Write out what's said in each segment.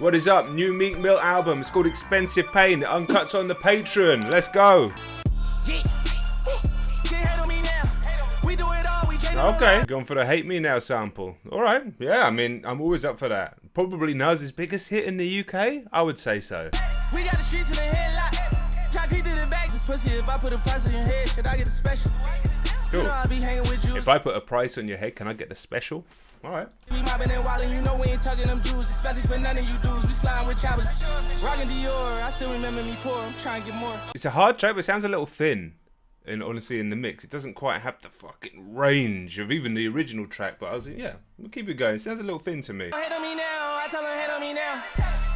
What is up? New Meek Mill album. It's called Expensive Pain. Uncut's on the Patreon. Let's go. Okay, going for the Hate Me Now sample. Alright, yeah, I mean, I'm always up for that. Probably Nas's biggest hit in the UK? I would say so. We got the streets in the headlock. Try to keep the bags. This pussy, if I put a price on your head, should I get a special? Cool. You know I be hanging with you. If I put a price on your head, can I get the special? Alright. We mobbing and wildin', you know we ain't tugging them Jews, especially for none of you dudes. We sliding with choppers. Rockin' Dior, I still remember me poor. I'm trying to get more. It's a hard track, but it sounds a little thin. And honestly, in the mix, it doesn't quite have the fucking range of even the original track. But I was, yeah, we'll keep it going. It sounds a little thin to me. Hate on me now, I tell them hate on me now.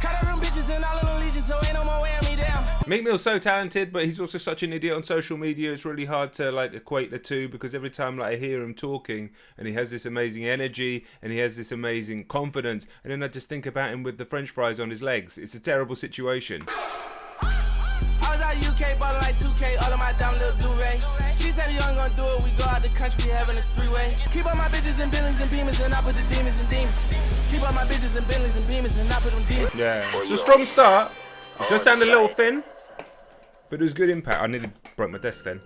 Cut out them bitches and all of them legions, so ain't no more wearing me down. Meek Mill's so talented, but he's also such an idiot on social media. It's really hard to like equate the two, because every time like I hear him talking, and he has this amazing energy, and he has this amazing confidence, and then I just think about him with the French fries on his legs. It's a terrible situation. I was out UK, ballin' like 2K, all of my dumb little do-ray. She said we ain't gonna do it, we go out the country, we having a three-way. Keep all my bitches in Bentleys and Beamers, and I put the demons in demons. Keep all my bitches in Bentleys and Beamers, and I put them demons. Yeah, it's a strong start. It does sound a little thin, but it was good impact. I nearly broke my desk then.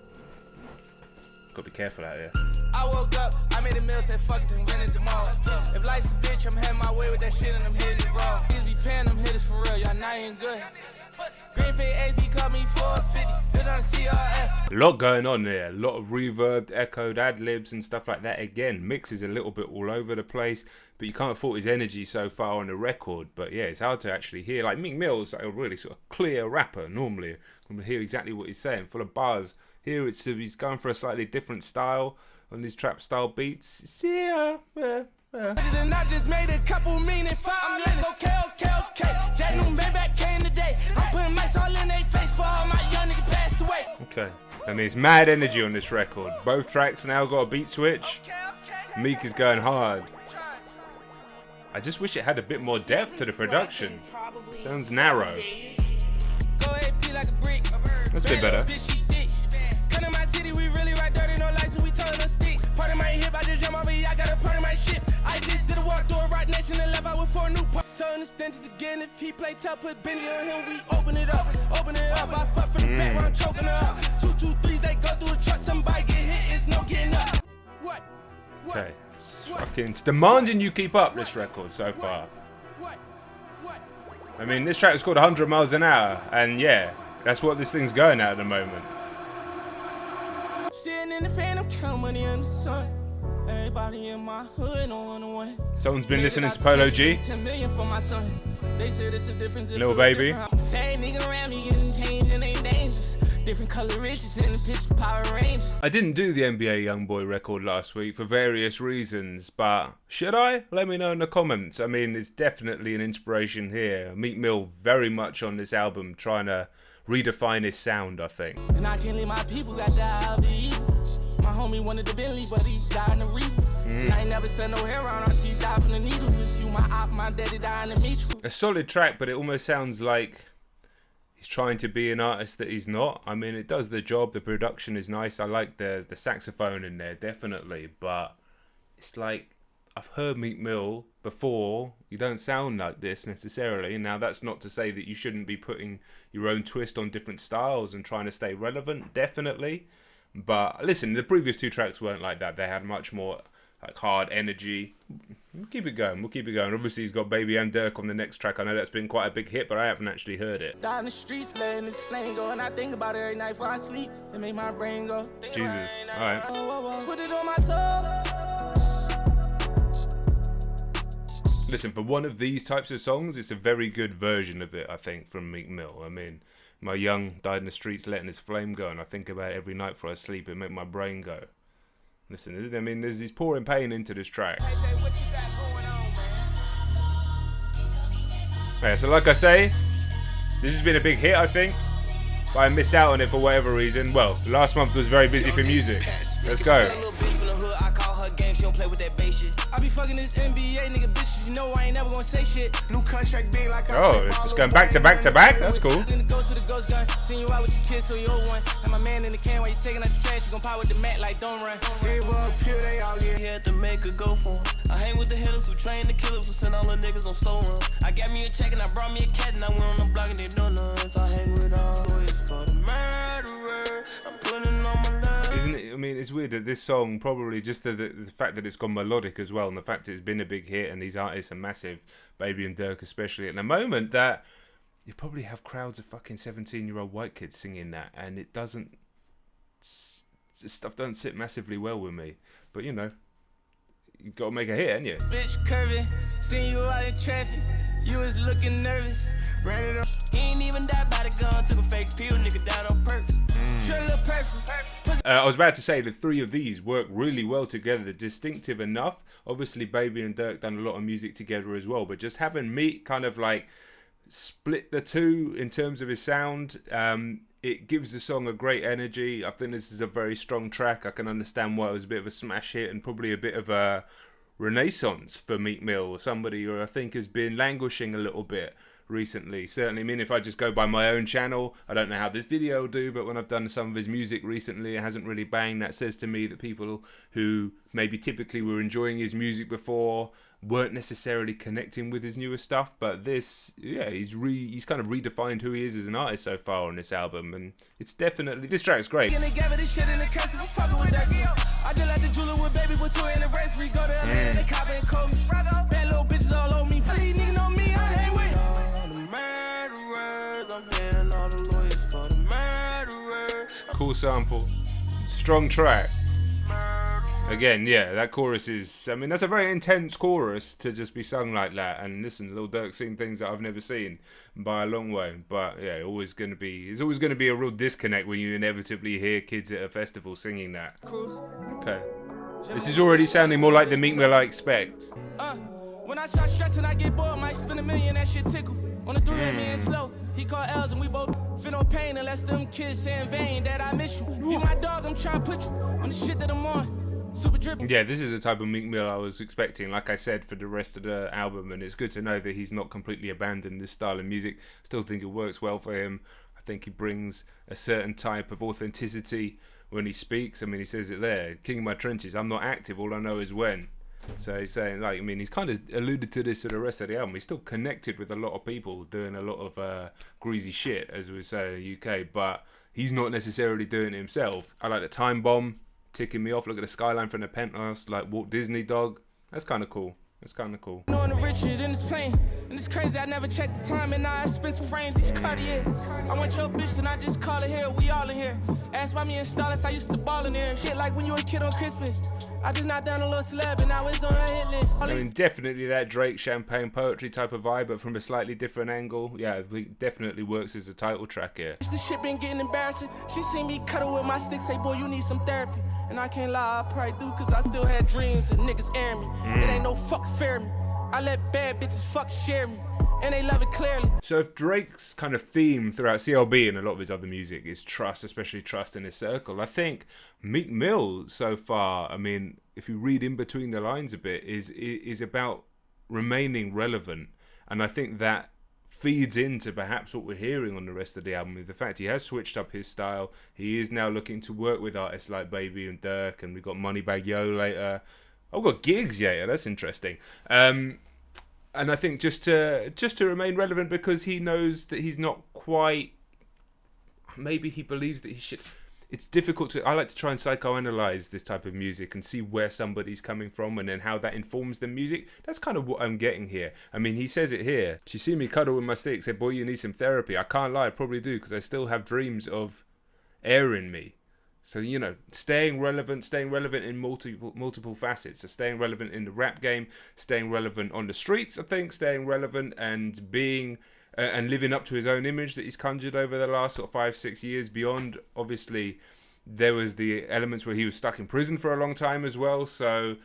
Gotta be careful out here. I woke up, I made a meal, said fuck it, and went in the mall. If life's a bitch, I'm heading my way with that shit, and I'm hitting it raw. Niggas be paying them hitters for real, y'all not even good. Greenfield AB called me 450. They don't see A lot going on there. A lot of reverb, echoed ad-libs and stuff like that. Again, mix is a little bit all over the place, but you can't fault his energy so far on the record. But yeah, it's hard to actually hear. Like Meek Mill's like a really sort of clear rapper normally. You can hear exactly what he's saying, full of bars. Here it's he's going for a slightly different style on these trap style beats. Yeah. And I just made a couple meaning 5 minutes. Okay. That new Maybach came today. I'm putting mics all in their face for all my young niggas passed away. Okay. And there's mad energy on this record. Both tracks now got a beat switch. Meek is going hard. I just wish it had a bit more depth to the production. Sounds narrow. That's a bit better. Come to my city, we really ride dirty, no lights, and we turn on sticks. Part of my hip, I just jump over here, I got a part of my ship. I just did a walk through a right nation and left out with 4 new parts. Turn the stenches again, if he play tough, put Benny on him, we open it up. I fuck from the back, I'm choking her up. 2, 2, 3s, they go through the truck, somebody get hit, it's no getting up. What? Okay, it's demanding you keep up this record so far. I mean, this track is called 100 miles an hour, and yeah, that's what this thing's going at the moment. Sitting in the phantom, count money in the sun. Everybody in my hood on the way. Someone's been listening to Polo G. 10 million for my son. They said it's a difference. Little baby. Same nigga around me getting changed and ain't dangerous. Different color riches in the pitch Power Rangers. I didn't do the NBA Youngboy record last week for various reasons, but should I? Let me know in the comments. I mean, it's definitely an inspiration here. Meek Mill very much on this album trying to redefine his sound, I think. And I can't leave my people got died of the evil. My homie wanted the Bentley, but he died in the Reaper. And I ain't never said no hair on until he died from the needle. It's you, my op, my daddy died in the meet you. A solid track, but it almost sounds like he's trying to be an artist that he's not. I mean, it does the job. The production is nice. I like the saxophone in there, definitely. But it's like, I've heard Meek Mill before. You don't sound like this necessarily. Now, that's not to say that you shouldn't be putting your own twist on different styles and trying to stay relevant, definitely. But listen, the previous 2 tracks weren't like that. They had much more like hard energy. We'll keep it going. Obviously, he's got Baby and Dirk on the next track. I know that's been quite a big hit, but I haven't actually heard it. Down the streets, letting this flame go, and I think about it every night before I sleep. It make my brain go. Jesus. All right. Put it on my soul. Listen, for one of these types of songs, it's a very good version of it, I think, from Meek Mill. I mean, my young died in the streets letting his flame go, and I think about it every night before I sleep. It make my brain go. Listen, I mean, he's pouring pain into this track. Hey, what you got going on, man? Yeah, so like I say, this has been a big hit, I think. But I missed out on it for whatever reason. Well, last month was very busy for music. Let's go. gang, she don't play with that base shit. I be fucking this NBA nigga bitches, you know I ain't never gonna say shit. New contract big like oh, it's just going back to back to back. That's cool. Ghost with the ghost gun, seen you out with your kids, so you old one. And my man in the can while you taking out the trash, you gon' pop with the mat like don't run. They run pure, they all get here to make a go for him. I hang with the hitters who train the killers who send all the niggas on slow run. I got me a check and I brought me a cat and I went on the block and they know none. I hang with all lawyers for the murderer. I'm putting on my love. Isn't it? I mean, it's weird that this song probably just the fact that it's gone melodic as well, and the fact it's been a big hit, and these artists are massive, Baby and Dirk especially, at the moment that you probably have crowds of fucking 17-year-old white kids singing that, and it doesn't. Stuff doesn't sit massively well with me, but you know, you got to make a hit, ain't you? Bitch curving, seen you out in traffic, you was looking nervous. Ran it up. He ain't even died by the gun, took a fake pill, nigga died on purpose. Sure look perfect. I was about to say the three of these work really well together. They're distinctive enough. Obviously, Baby and Dirk done a lot of music together as well, but just having Meek kind of like split the two in terms of his sound, it gives the song a great energy. I think this is a very strong track. I can understand why it was a bit of a smash hit and probably a bit of a renaissance for Meek Mill, somebody who I think has been languishing a little bit recently. Certainly, I mean, if I just go by my own channel, I don't know how this video will do, but when I've done some of his music recently, it hasn't really banged. That says to me that people who maybe typically were enjoying his music before weren't necessarily connecting with his newer stuff. But this, yeah, he's kind of redefined who he is as an artist so far on this album, and it's definitely, this track's great. I just like the jeweler with Baby with 2 anniversary. Go to LA and the cop and call me. Bad little bitches all on me. These niggas know me, I hang with all the murderers. I'm paying all the lawyers for the murderers. Cool sample, strong track. Again, yeah, that chorus is, I mean, that's a very intense chorus to just be sung like that. And listen, Lil Durk's seen things that I've never seen by a long way. But yeah, it's always going to be a real disconnect when you inevitably hear kids at a festival singing that. Okay. This is already sounding more like the Meek Mill I expect. When I start stressing, I get bored, might spend $1 million, that shit tickle. On the 3 me and slow, he called L's and we both feel no pain unless them kids say in vain that I miss you. If you my dog, I'm trying to put you on the shit that I'm on. Super dripping. Yeah, this is the type of Meek Mill I was expecting, like I said, for the rest of the album, and it's good to know that he's not completely abandoned this style of music. Still think it works well for him. I think he brings a certain type of authenticity when he speaks. I mean, he says it there, king of my trenches, I'm not active, all I know is when. So he's saying, like, I mean, he's kind of alluded to this for the rest of the album. He's still connected with a lot of people doing a lot of greasy shit, as we say in the UK, but he's not necessarily doing it himself. I like the time bomb ticking me off. Look at the skyline from the penthouse, like Walt Disney dog. That's kind of cool. That's kind of cool. Knowing the Richard in this plane, and it's crazy. I never checked the time, and now I spend some frames. These Cartiers. I want your bitch, and I just call her here. We all in here. Ask why me and Starless, I used to ball in there. Shit like when you a kid on Christmas. I just not done a little celeb, and now it's on her hit list. I mean, definitely that Drake champagne poetry type of vibe, but from a slightly different angle. Yeah, it definitely works as a title track here. This shit been getting embarrassing. She seen me cuddle with my stick, say, boy, you need some therapy. And I can't lie, I probably do, cause I still had dreams and niggas airing me. It ain't no fuck fair me. I let bad bitches fuck share me, and they love it clearly. So if Drake's kind of theme throughout CLB and a lot of his other music is trust, especially trust in his circle, I think Meek Mill so far, I mean, if you read in between the lines a bit, is about remaining relevant. And I think that feeds into perhaps what we're hearing on the rest of the album. The fact he has switched up his style. He is now looking to work with artists like Baby and Dirk, and we've got Moneybagg Yo later. I've got gigs later. That's interesting. And I think just to remain relevant, because he knows that he's not quite. Maybe he believes that he should. It's difficult to. I like to try and psychoanalyze this type of music and see where somebody's coming from and then how that informs the music. That's kind of what I'm getting here. I mean, he says it here. She see me cuddle with my stick, said, "Boy, you need some therapy." I can't lie, I probably do, because I still have dreams of airing me. So, you know, staying relevant in multiple facets. So staying relevant in the rap game, staying relevant on the streets, I think, staying relevant and being and living up to his own image that he's conjured over the last sort of 5-6 years. Beyond, obviously, there was the elements where he was stuck in prison for a long time as well. So,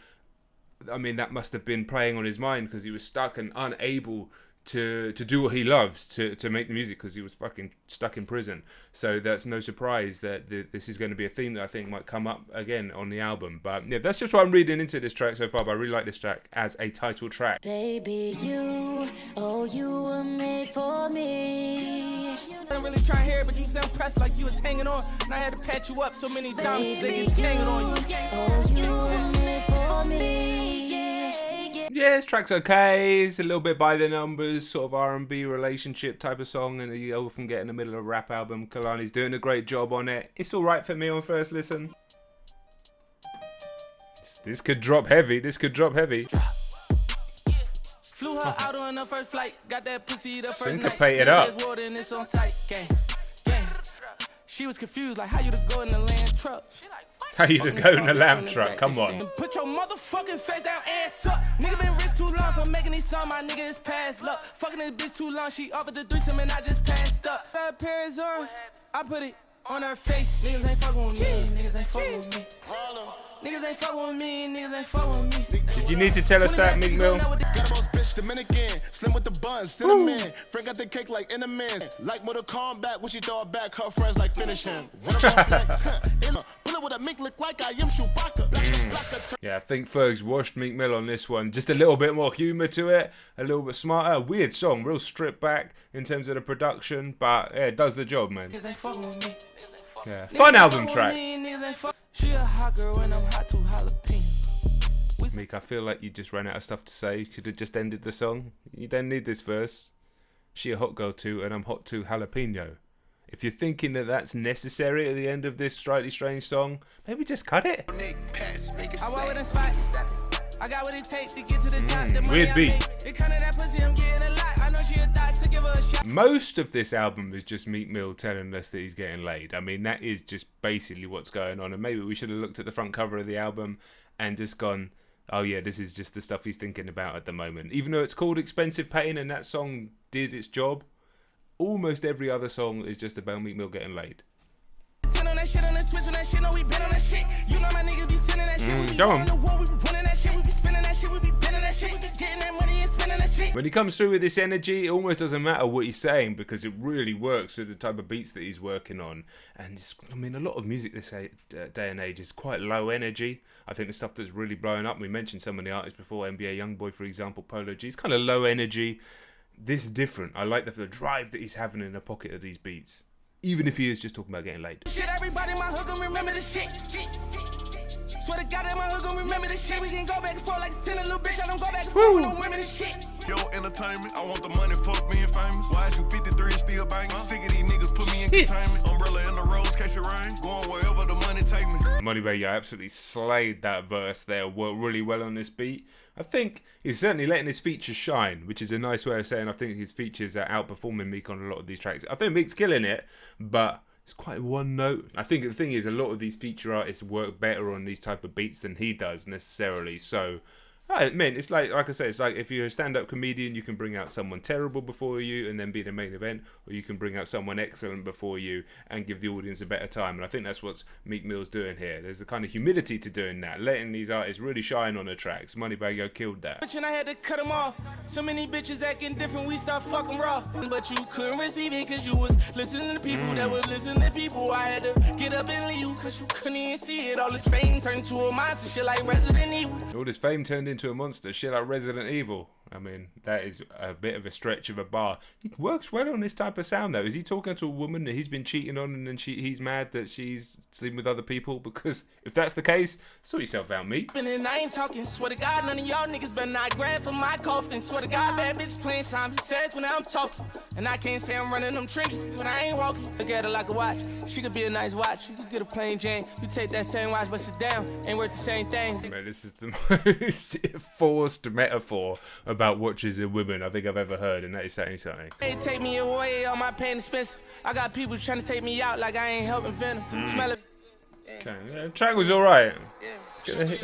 I mean, that must have been playing on his mind, because he was stuck and unable to do what he loves, to make the music, because he was fucking stuck in prison. So that's no surprise that this is going to be a theme that I think might come up again on the album. But yeah, that's just what I'm reading into this track so far. But I really like this track as a title track. Baby, you were made for me. I'm really trying to hear it, but you sound pressed like you was hanging on. And I had to patch you up so many times they get tangled on you. You were made for me. Yeah, this track's okay. It's a little bit by the numbers, sort of R&B relationship type of song, and you often get in the middle of a rap album. Kehlani's doing a great job on it. It's all right for me on first listen. This could drop heavy. Flew her out on the first flight, got that pussy the first Syncopate it up. She was confused, like how you to go in the land truck. How you to go in the lamb truck? Come on. Put your motherfucking face down, ass up. Nigga been rich too long for making these songs. My nigga is past luck. Fucking this bitch too long. She offered the threesome and I just passed up. Her pair's on. I put it on her face. Niggas ain't fucking with me. Niggas ain't fucking with me. Niggas ain't fucking with me. Niggas ain't fucking with me. Did you need to tell us that, Meek Mill? Got a boss bitch Dominican, slim with the buns, cinnamon. Frank got the cake like in a man. Like Mortal Kombat, when she throw it back, her friends like finish him. Bullet with a mink look like I am Chewbacca. Yeah, I think Ferg's washed Meek Mill on this one. Just a little bit more humour to it, a little bit smarter. Weird song, real stripped back in terms of the production, but yeah, it does the job, man. Yeah, fun album track. She a hot girl and I'm hot too jalapeno. Meek, I feel like you just ran out of stuff to say. You could have just ended the song. You don't need this verse. She a hot girl too and I'm hot too jalapeno. If you're thinking that that's necessary at the end of this slightly strange song, maybe just cut it. I walk with a spot. I got what it takes to get to the top. The Weird beat. It kind of that pussy, I'm getting a lot. I know she a thought to give her a shot. Most of this album is just Meek Mill telling us that he's getting laid. I mean, that is just basically what's going on. And maybe we should have looked at the front cover of the album and just gone, oh yeah, this is just the stuff he's thinking about at the moment. Even though it's called Expensive Pain and that song did its job, almost every other song is just about Meek Mill getting laid. On that shit on the switch on that shit, no, we been on that shit. You know my niggas be sending that shit. We be go on on. the war, we be winning that shit, we be spending that shit, we be bending that shit, we be getting that money and spending that shit. When he comes through with this energy, it almost doesn't matter what he's saying because it really works with the type of beats that he's working on. And I mean, a lot of music this day and age is quite low energy. I think the stuff that's really blowing up, we mentioned some of the artists before, NBA Youngboy, for example, Polo G, it's kind of low energy. This is different. I like the drive that he's having in the pocket of these beats. Even if he is just talking about getting laid. Shit, everybody in my hood gon' remember the shit. Swear to God that my hood gon' remember the shit. We can go back and forth like it's 10 a little bitch. I don't go back and forth with no women and shit. Yo, entertainment, I want the money, fuck being famous. Why is you 53 and still banging? Sick of these niggas, put me in containment. Umbrella in the roads, catch it rain. Going wherever the money take me. Moneybag, you absolutely slayed that verse there. Worked really well on this beat. I think he's certainly letting his features shine, which is a nice way of saying I think his features are outperforming Meek on a lot of these tracks. I think Meek's killing it, but it's quite one note. I think the thing is a lot of these feature artists work better on these type of beats than he does necessarily. So, I mean, it's like I said, it's like if you're a stand-up comedian, you can bring out someone terrible before you and then be the main event, or you can bring out someone excellent before you and give the audience a better time. And I think that's what Meek Mill's doing here. There's a kind of humility to doing that, letting these artists really shine on the tracks. Moneybag Yo killed that. And I had to cut them off. So many bitches acting different, we start fucking raw. But you couldn't receive it cause you was listening to people that was listening to people. I had to get up and leave you cause you couldn't even see it. All this fame turned to a monster, shit like Resident Evil. All this fame turned into a monster, shit like Resident Evil. I mean, that is a bit of a stretch of a bar. He works well on this type of sound, though. Is he talking to a woman that he's been cheating on and then he's mad that she's sleeping with other people? Because if that's the case, sort yourself out, Meek. And I ain't talking, swear to God, none of y'all niggas better not grab for my coffin. Swear to God, bad bitch playing Simon Says when I'm talking. And I can't say I'm running them trenches when I ain't walking. Look at her like a watch, she could be a nice watch. You could get a plain Jane, you take that same watch, but sit down, ain't worth the same thing. Man, this is the most forced metaphor about watches and women I think I've ever heard, and that is saying something. They take me away, all my pain expensive. I got people trying to take me out like I ain't helping Venom. Smell it. Okay, yeah, the track was alright.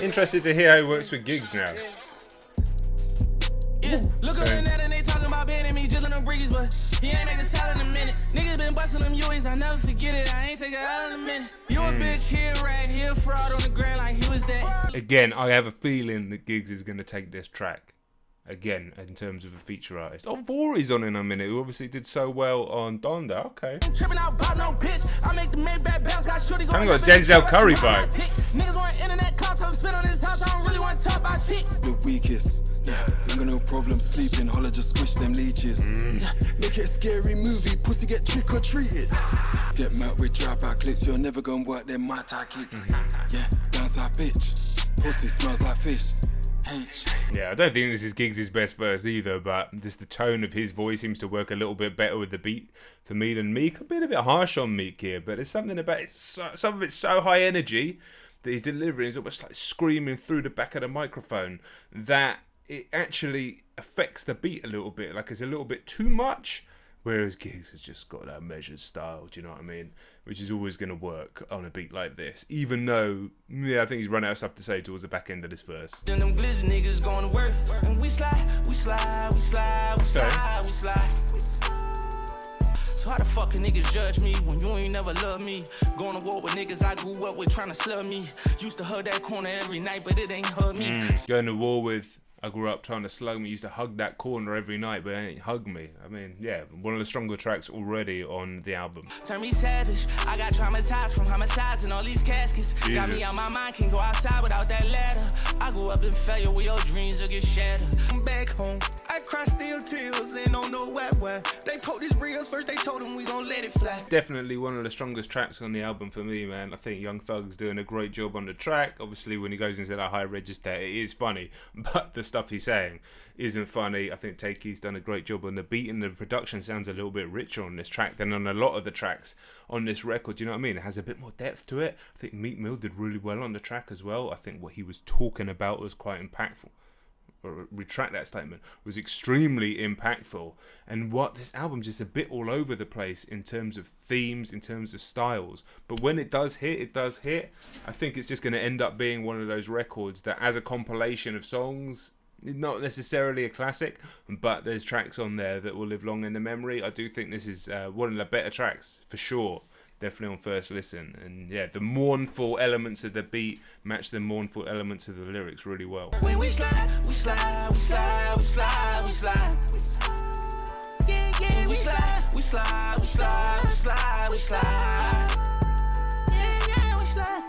Interested to hear how he works with gigs now. Yeah, look at that and they talking about banning me, just on them briggies, but he ain't make a salad in a minute. Niggas been busting them UAs, I never forget it. I ain't take it out in a minute. You a bitch, he a rag, he a fraud on the ground like he was that. Again, I have a feeling that Giggs is going to take this track. again, in terms of a feature artist. Oh, Vori's on in a minute, who obviously did so well on Donda. Okay. Tripping out about no bitch. I make the Maybach bounce, got shorty Kind of got a Denzel Curry vibe. Niggas want internet content, spit on this house. I don't really want to talk about shit. The weakest. Ain't got no problem sleeping. Holla, just squish them leeches. Make it a scary movie, pussy get trick or treated. Get mad with dropout clips. You're never gonna work them my tie kicks. Yeah, bounce that bitch. Pussy smells like fish. Yeah, I don't think this is Giggs' best verse either, but just the tone of his voice seems to work a little bit better with the beat for me than Meek. I'm being a bit harsh on Meek here, but there's something about it. Some of it's so high energy that he's delivering. He's almost like screaming through the back of the microphone that it actually affects the beat a little bit. Like it's a little bit too much. Whereas Giggs has just got that measured style, do you know what I mean? Which is always going to work on a beat like this. Even though, yeah, I think he's run out of stuff to say towards the back end of this verse. Then them glitz niggas going to work. And we slide, we slide, we slide, we slide, we slide. So how the fuck a niggas judge me when you ain't never loved me? Going to war with niggas I grew up with trying to slug me. Used to hug that corner every night, but it ain't hug me. Going to war with... I grew up trying to slug me, used to hug that corner every night, but it ain't hug me. I mean, yeah, one of the stronger tracks already on the album. Turn me savage, I got traumatized from homicides and all these caskets. Jesus. Got me out my mind, can't go outside without that ladder. I grew up in failure where your dreams will get shattered. I'm back home, I cry still tears and don't know why. They poke these reels first, they told them we gon' let it fly. Definitely one of the strongest tracks on the album for me, man. I think Young Thug's doing a great job on the track. Obviously, when he goes into that high register, it is funny, but the stuff he's saying isn't funny. I think Takey's done a great job on the beat, and the production sounds a little bit richer on this track than on a lot of the tracks on this record. Do you know what I mean? It has a bit more depth to it. I think Meek Mill did really well on the track as well. I think what he was talking about was quite impactful. Or retract that statement, was extremely impactful. And what this album's just a bit all over the place in terms of themes, in terms of styles. But when it does hit, it does hit. I think it's just going to end up being one of those records that, as a compilation of songs, not necessarily a classic, but there's tracks on there that will live long in the memory. I do think this is one of the better tracks for sure. Definitely on first listen. And yeah, the mournful elements of the beat match the mournful elements of the lyrics really well. When we slide, we slide, we slide, we slide, we slide. Yeah, yeah, we slide, we slide, we slide, we slide, we slide. Yeah, yeah, we slide.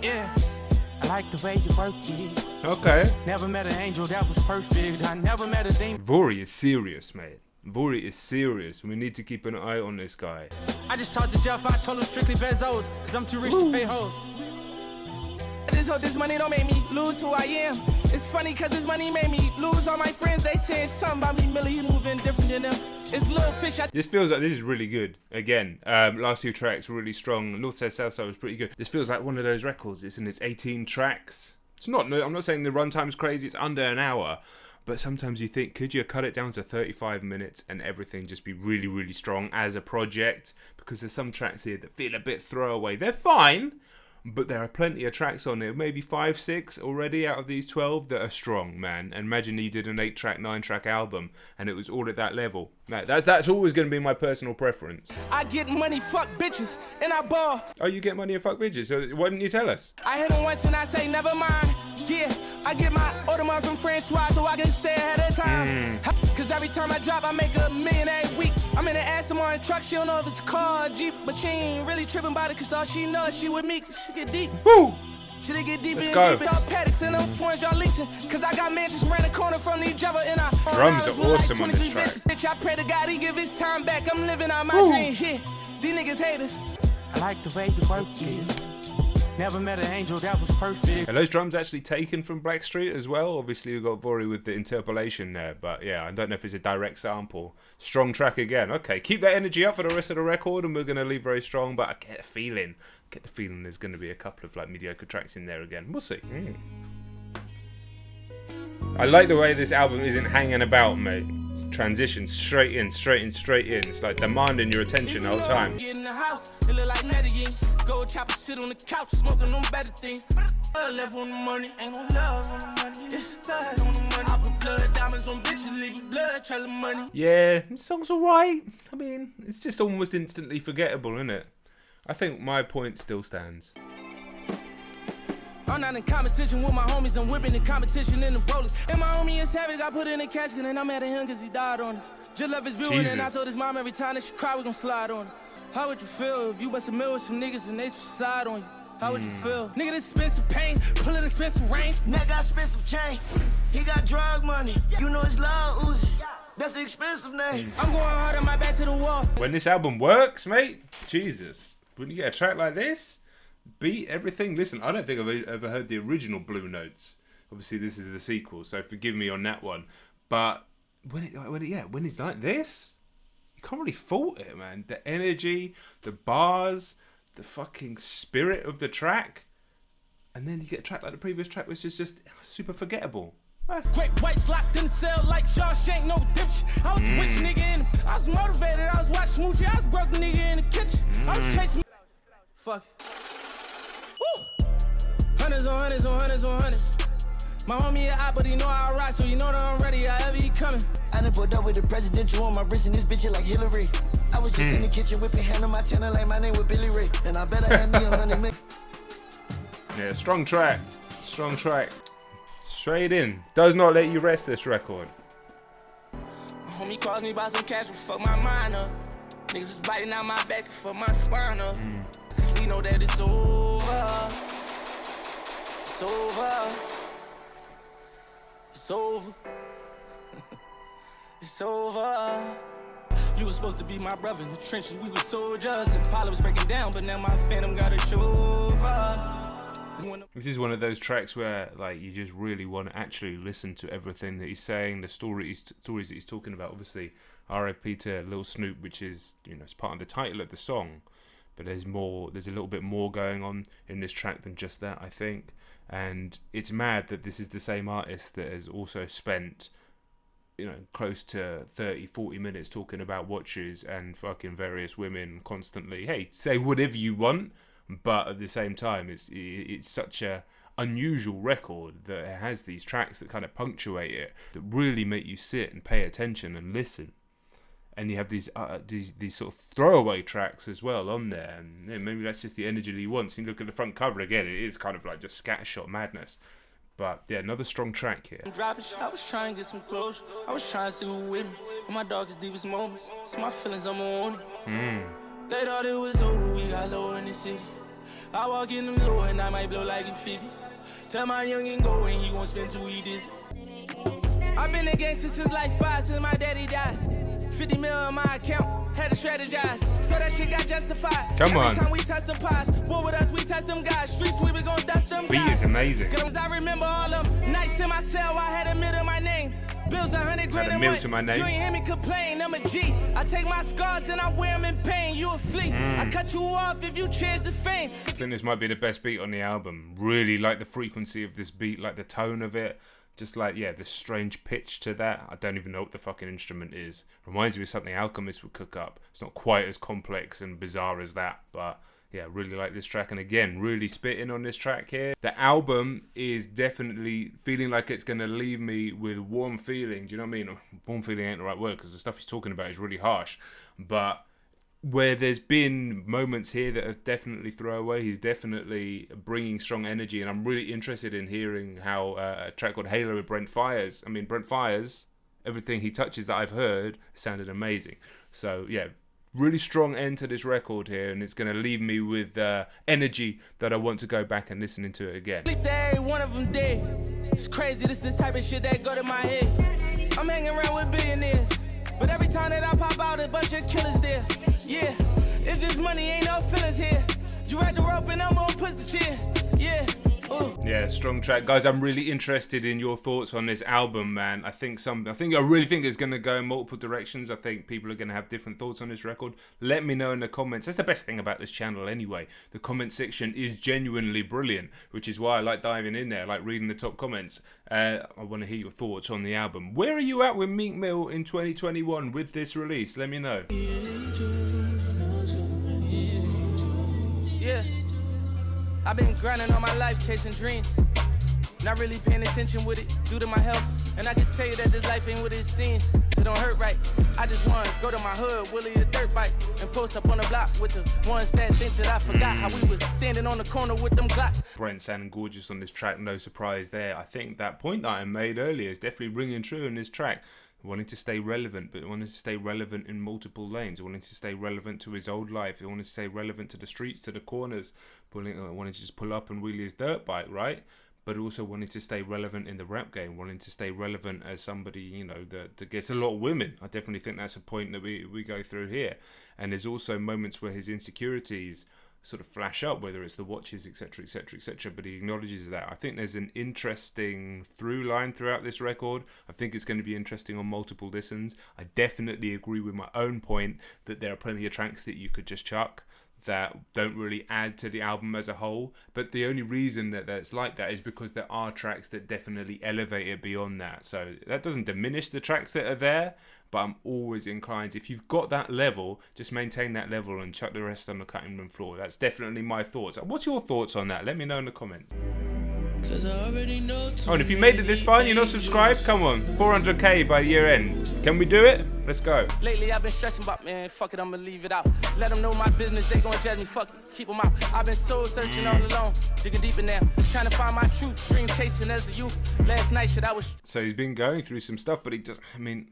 Yeah, I like the way you work it. Okay. Never met an angel that was perfect. I never met a demon. Vori is serious, mate. Vori is serious. We need to keep an eye on this guy. I just talked to Jeff, I told him strictly Bezos, cause I'm too rich to pay hoes. This money don't make me lose who I am. It's funny cause this money made me lose all my friends. They said something about me, Millie, you moving different than them. It's little fish. This feels like this is really good. Again, last two tracks were really strong. Northside, Southside was pretty good. This feels like one of those records. It's in its 18 tracks. It's not. I'm not saying the runtime's crazy. It's under an hour. But sometimes you think, could you cut it down to 35 minutes and everything just be really, really strong as a project? Because there's some tracks here that feel a bit throwaway. They're fine, but there are plenty of tracks on there. Maybe 5, 6 already out of these 12 that are strong, man. And imagine you did an 8-track, 9-track album and it was all at that level. That's always going to be my personal preference. I get money, fuck bitches, and I ball. Oh, you get money and fuck bitches? So why didn't you tell us? I hit them once and I say never mind. Yeah, I get my Audemars from Francois so I can stay ahead of time. Cause every time I drop, I make $1 million every week. I'm in the Aston Martin truck, she don't know if it's a car or Jeep, but she ain't really tripping about it cause all she knows she with me, she get deep. Woo! Should get deep Let's and go. deep. Y'all paddocks and them foreigns y'all leasing. Cause I got mansions around the corner from each other and I drums are awesome on this track. Bitch, I pray to God he give his time back. I'm living out my dreams, yeah. These niggas hate us. I like the way you work it. Never met an angel that was perfect. Are those drums actually taken from Blackstreet as well? Obviously we've got Vori with the interpolation there, but yeah, I don't know if it's a direct sample. Strong track again. Okay, keep that energy up for the rest of the record and we're going to leave very strong, but I get the feeling there's going to be a couple of like mediocre tracks in there again. We'll see. I like the way this album isn't hanging about, mate. It's transitions straight in. It's like demanding your attention the whole time. Get in the house, it look like Medellin. Go chop and sit on the couch, smoking on better things. Left on the money, ain't no love on the money. It's blood on the money. I put blood diamonds on bitches, leave blood trailing money. Yeah, the song's alright. I mean, it's just almost instantly forgettable, isn't it? I think my point still stands. I'm not in competition with my homies, I'm whipping in competition in the rollers. And my homie is savage, got put in a casket, and I'm mad at him cause he died on us. Just love his viewing, and I told his mom every time that she cry, we gon' slide on her. How would you feel if you bust a mill with some niggas and they suicide on you? How would you feel? Nigga, this expensive pain, pullin' expensive rain. Nigga got expensive chain, he got drug money. You know it's loud Uzi, that's an expensive name. I'm going hard on my back to the wall. When this album works, mate, Jesus. When you get a track like this, beat everything. Listen, I don't think I've ever heard the original Blue Notes. Obviously, this is the sequel, so forgive me on that one. But when it's like this, you can't really fault it, man. The energy, the bars, the fucking spirit of the track, and then you get a track like the previous track, which is just super forgettable. Great whites locked in the cell like Shawshank, no dipshit. I was a rich nigga I was motivated, I was watching Moochie, I was broke nigga in the kitchen. I was chasing. Fuck it. Woo! Hundreds on hundreds on hundreds on hundreds. My homie a but he know I rock, so you know that I'm ready, however he coming. I done pulled up with the presidential on my wrist and this bitch like Hillary. I was just in the kitchen whipping hand on my tenor like my name was Billy Ray. And I better have me 100 million. Yeah, strong track. Strong track. Straight in. Does not let you rest, this record. My homie calls me about some cash, but fuck my mind up. Niggas is biting out my back for my spine up. Cause we know that it's over. It's over. It's over. It's over. You was supposed to be my brother in the trenches, we were soldiers. And Paula was breaking down, but now my phantom got a chauffeur. This is one of those tracks where, like, you just really want to actually listen to everything that he's saying, the stories that he's talking about. Obviously, R.I.P. to Lil Snoop, which is, you know, it's part of the title of the song. But there's a little bit more going on in this track than just that, I think. And it's mad that this is the same artist that has also spent, you know, close to 30-40 minutes talking about watches and fucking various women constantly. Hey, say whatever you want, but at the same time, it's such a unusual record that it has these tracks that kind of punctuate it, that really make you sit and pay attention and listen. And you have these sort of throwaway tracks as well on there, and maybe that's just the energy that he wants. And you look at the front cover again; it is kind of like just scattershot madness. But yeah, another strong track here. I was trying to get some closure. I was trying to see who with me. In my darkest, deepest moments, it's my feelings I'm on it. They thought it was over, we got low in the city. I walk in them low and I might blow like a 50. Tell my youngin' go and he won't spend 2 weeks. I've been a gangster since like 5, since my daddy died. 50 mil on my account, had to strategize. Thought that shit got justified. Come on. Every time we touch them pies, war with us, we touch them guys. Street sweep, we gon' dust them guys. Beat is amazing. Cause I remember all them nights in my cell, I had a mill to my name. Bills 100 grand a month. To my name. You ain't hear me complain, I'm a G. I take my scars and I wear them in pain. You a flea. I cut you off if you cherish the fame. I think this might be the best beat on the album. Really like the frequency of this beat, like the tone of it. Just like, yeah, the strange pitch to that. I don't even know what the fucking instrument is. Reminds me of something Alchemist would cook up. It's not quite as complex and bizarre as that, but yeah, really like this track. And again, really spitting on this track here. The album is definitely feeling like it's going to leave me with warm feeling. Do you know what I mean? Warm feeling ain't the right word because the stuff he's talking about is really harsh. But where there's been moments here that are definitely throwaway, he's definitely bringing strong energy, and I'm really interested in hearing how a track called Halo with Brent Fires. I mean, Brent Fires, everything he touches that I've heard sounded amazing. So yeah, really strong end to this record here, and it's going to leave me with energy that I want to go back and listen to it again. Sleep there, one of them dead. It's crazy, this is the type of shit that go to my head. I'm hanging around with billionaires, but every time that I pop out, a bunch of killers there. Yeah, it's just money, ain't no feelings here. You ride the rope and I'm gonna push the chair. Yeah. Ooh. Yeah, strong track, guys. I'm really interested in your thoughts on this album, man. I really think it's gonna go in multiple directions. I think people are gonna have different thoughts on this record. Let me know in the comments. That's the best thing about this channel, anyway. The comment section is genuinely brilliant, which is why I like diving in there, I like reading the top comments. I want to hear your thoughts on the album. Where are you at with Meek Mill in 2021 with this release? Let me know. Yeah. I've been grinding all my life, chasing dreams. Not really paying attention with it due to my health. And I can tell you that this life ain't what it seems. It don't hurt right. I I just want to go to my hood, Willie the dirt bike, and post up on the block with the ones that think that I forgot how we was standing on the corner with them Glocks. Brent sounding gorgeous on this track, no surprise there. I think that point that I made earlier is definitely ringing true in this track. Wanting to stay relevant, but wanting to stay relevant in multiple lanes, wanting to stay relevant to his old life, he wanted to stay relevant to the streets, to the corners, wanting to just pull up and wheel his dirt bike, right? But also wanting to stay relevant in the rap game, wanting to stay relevant as somebody, you know, that gets a lot of women. I definitely think that's a point that we go through here. And there's also moments where his insecurities sort of flash up, whether it's the watches, etc, etc, etc, but he acknowledges that. I think there's an interesting through line throughout this record. I think it's going to be interesting on multiple listens. I definitely agree with my own point that there are plenty of tracks that you could just chuck that don't really add to the album as a whole, but the only reason that that's like that is because there are tracks that definitely elevate it beyond that. So that doesn't diminish the tracks that are there, but I'm always inclined, if you've got that level, just maintain that level and chuck the rest on the cutting room floor. That's definitely my thoughts. What's your thoughts on that? Let me know in the comments. Oh, and if you made it this far and you're not subscribed, come on, 400k by year end. Can we do it? Let's go. Lately I've been stressing about, man, fuck it, I'ma leave it out. Let them know my business, they gon' judge me, fuck it, keep them out. I've been soul searching all alone, digging deep in there, trying to find my truth, dream chasing as a youth. Last night shit I was... So he's been going through some stuff, but he doesn't, I mean,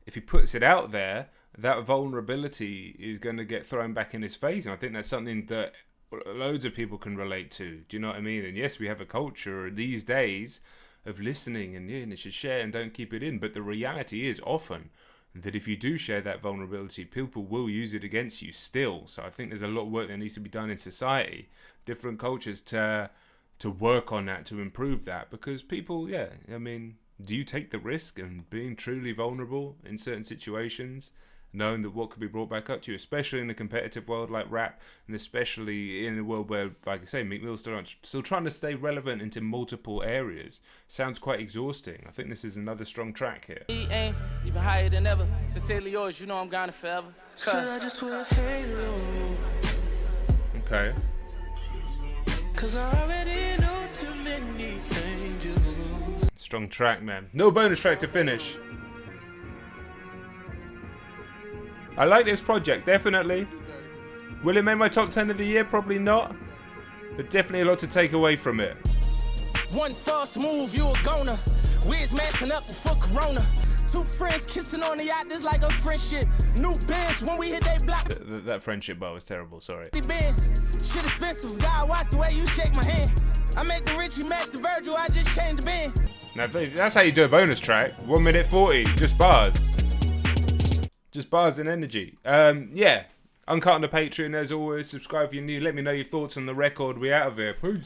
if he puts it out there, that vulnerability is going to get thrown back in his face, and I think that's something that loads of people can relate to. Do you know what I mean? And yes, we have a culture these days of listening and you should share and don't keep it in, but the reality is often that if you do share that vulnerability, people will use it against you still. So I think there's a lot of work that needs to be done in society, different cultures, to work on that, to improve that, because people, yeah, I mean, do you take the risk and being truly vulnerable in certain situations, knowing that what could be brought back up to you, especially in a competitive world like rap, and especially in a world where, like I say, Meek Mill's still trying to stay relevant into multiple areas? Sounds quite exhausting. I think this is another strong track here. He ain't even higher than ever. Sincerely yours, you know I'm gone forever. I just wear halo? Okay. Cause I already know too many angels. Strong track, man. No bonus track to finish. I like this project, definitely. Will it make my top 10 of the year? Probably not. But definitely a lot to take away from it. One false move, you a goner. Wiz messing up before Corona. Two friends kissing on the yacht, this like a friendship. New bands when we hit they block. That friendship bar was terrible, sorry. Bands. Shit expensive, God watch the way you shake my hand. I make the Richie match the Virgil, I just changed the band. Now that's how you do a bonus track. 1 minute 40, just bars. Just bars and energy. Yeah. Uncut on the Patreon as always. Subscribe if you're new. Let me know your thoughts on the record. We out of here. Peace.